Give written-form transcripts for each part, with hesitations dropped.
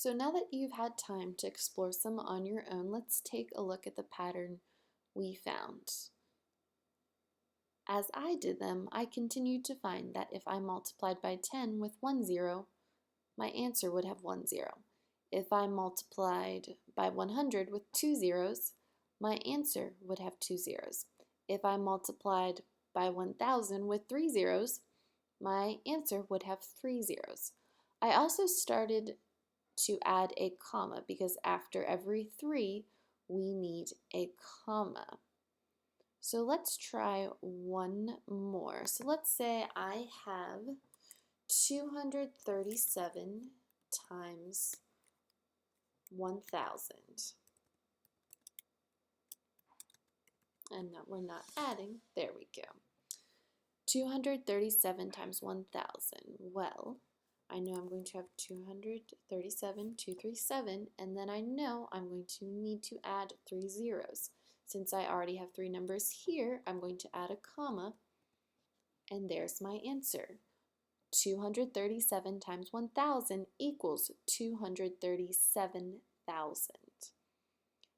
So now that you've had time to explore some on your own, let's take a look at the pattern we found. As I did them, I continued to find that if I multiplied by 10 with 1 0, my answer would have 1 0. If I multiplied by 100 with 2 zeros, my answer would have 2 zeros. If I multiplied by 1000 with 3 zeros, my answer would have 3 zeros. I also started to add a comma because after every 3, we need a comma. So let's try one more. So let's say I have 237 times 1000. And no, we're not adding. There we go. 237 times 1000. Well, I know I'm going to have 237, and then I know I'm going to need to add 3 zeros. Since I already have 3 numbers here, I'm going to add a comma, and there's my answer. 237 times 1000 equals 237,000.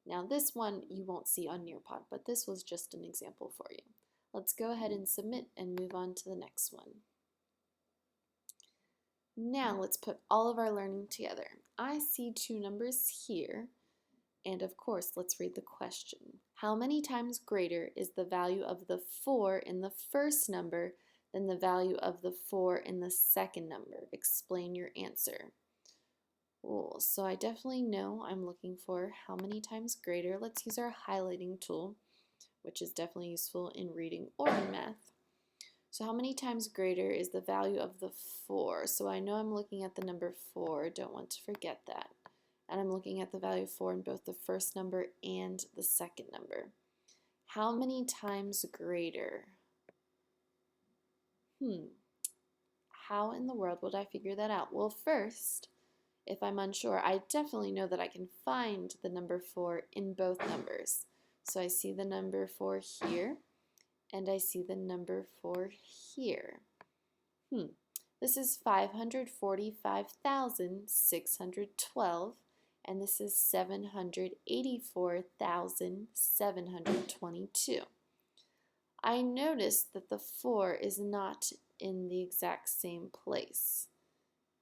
Now this one you won't see on Nearpod, but this was just an example for you. Let's go ahead and submit and move on to the next one. Now let's put all of our learning together. I see 2 numbers here, and of course let's read the question. How many times greater is the value of the 4 in the first number than the value of the 4 in the second number? Explain your answer. Cool. So I definitely know I'm looking for how many times greater. Let's use our highlighting tool, which is definitely useful in reading or in math. So how many times greater is the value of the 4? So I know I'm looking at the number 4, don't want to forget that. And I'm looking at the value of 4 in both the first number and the second number. How many times greater? How in the world would I figure that out? Well, first, if I'm unsure, I definitely know that I can find the number 4 in both numbers. So I see the number 4 here, and I see the number 4 here. This is 545,612, and this is 784,722. I notice that the 4 is not in the exact same place.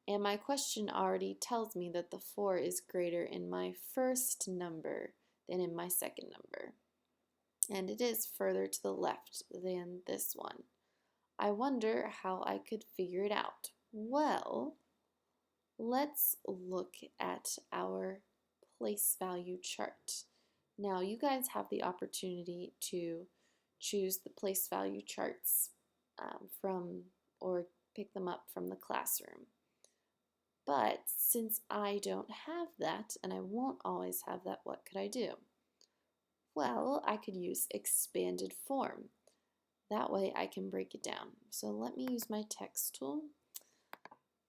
And my question already tells me that the 4 is greater in my first number than in my second number. And it is further to the left than this one. I wonder how I could figure it out. Well, let's look at our place value chart. Now, you guys have the opportunity to choose the place value charts or pick them up from the classroom. But since I don't have that, and I won't always have that, what could I do? Well, I could use expanded form. That way I can break it down. So let me use my text tool.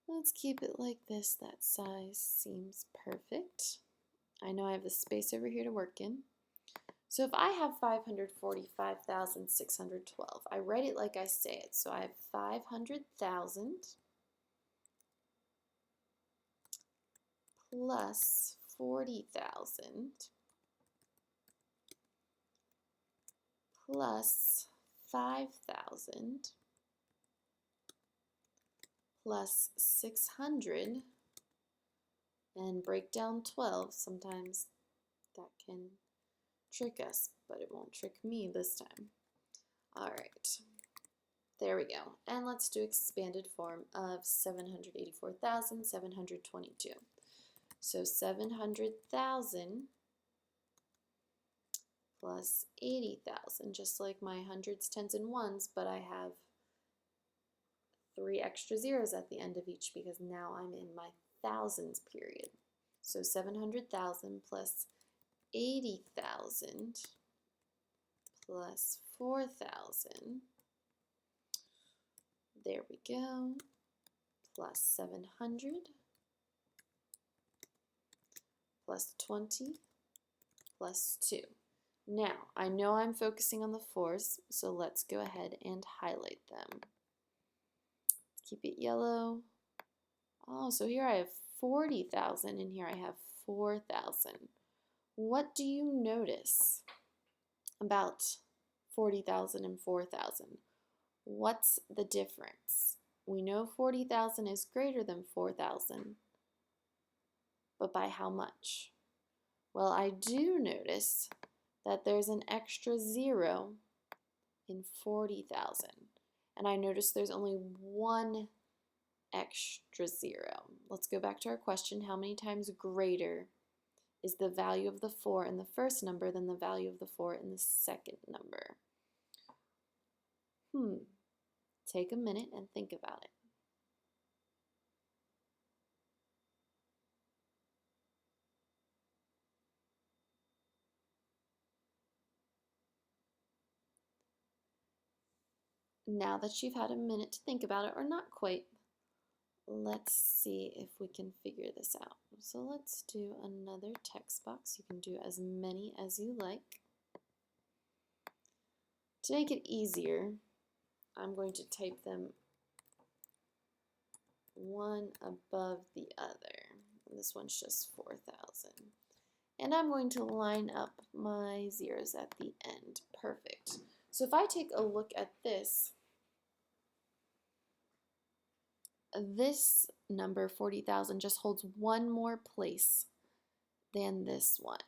Let's keep it like this. That size seems perfect. I know I have the space over here to work in. So if I have 545,612, I write it like I say it. So I have 500,000 plus 40,000 plus 5,000 plus 600, and break down 12. Sometimes that can trick us, but it won't trick me this time. All right, there we go. And let's do expanded form of 784,722. So 700,000 plus 80,000, just like my hundreds, tens, and ones, but I have 3 extra zeros at the end of each because now I'm in my thousands period. So 700,000 plus 80,000 plus 4,000, there we go, plus 700 plus 20 plus 2. Now, I know I'm focusing on the 4s, so let's go ahead and highlight them. Keep it yellow. Oh, so here I have 40,000 and here I have 4,000. What do you notice about 40,000 and 4,000? What's the difference? We know 40,000 is greater than 4,000, but by how much? Well, I do notice that there's an extra 0 in 40,000. And I notice there's only one extra 0. Let's go back to our question. How many times greater is the value of the 4 in the first number than the value of the 4 in the second number? Take a minute and think about it. Now that you've had a minute to think about it, or not quite, let's see if we can figure this out. So let's do another text box. You can do as many as you like. To make it easier, I'm going to type them one above the other. This one's just 4,000. And I'm going to line up my zeros at the end. Perfect. So if I take a look at this number 40,000 just holds one more place than this one.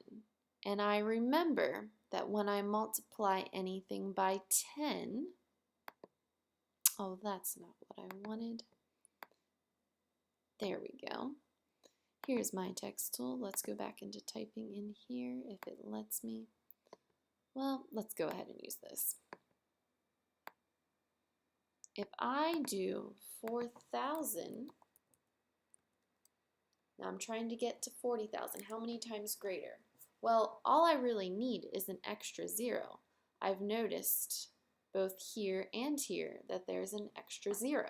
And I remember that when I multiply anything by 10, oh, that's not what I wanted. There we go. Here's my text tool. Let's go back into typing in here if it lets me. Well, let's go ahead and use this. If I do 4,000, now I'm trying to get to 40,000. How many times greater? Well, all I really need is an extra 0. I've noticed both here and here that there's an extra 0.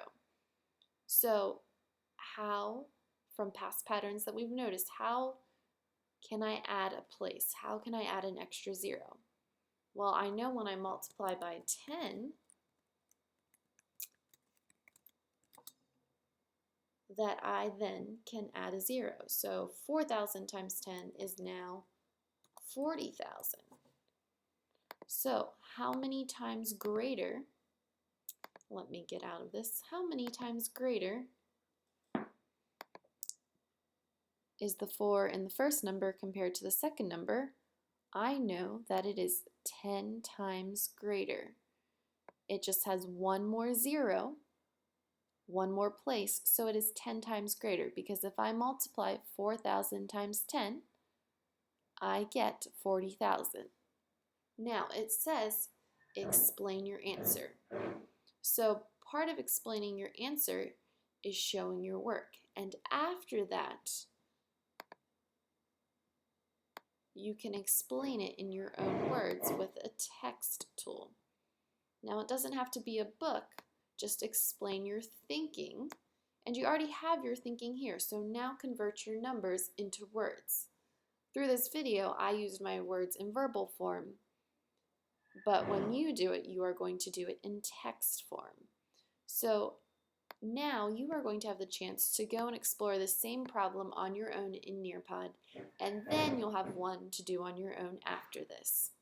So how, from past patterns that we've noticed, how can I add a place? How can I add an extra 0? Well, I know when I multiply by 10, that I then can add a 0. So 4,000 times 10 is now 40,000. So how many times greater, let me get out of this, how many times greater is the 4 in the first number compared to the second number? I know that it is 10 times greater. It just has one more 0, one more place, so it is 10 times greater, because if I multiply 4,000 times 10, I get 40,000. Now it says explain your answer. So part of explaining your answer is showing your work, and after that you can explain it in your own words with a text tool. Now it doesn't have to be a book, just explain your thinking, and you already have your thinking here, so now convert your numbers into words. Through this video, I used my words in verbal form, but when you do it, you are going to do it in text form. So now you are going to have the chance to go and explore the same problem on your own in Nearpod, and then you'll have one to do on your own after this.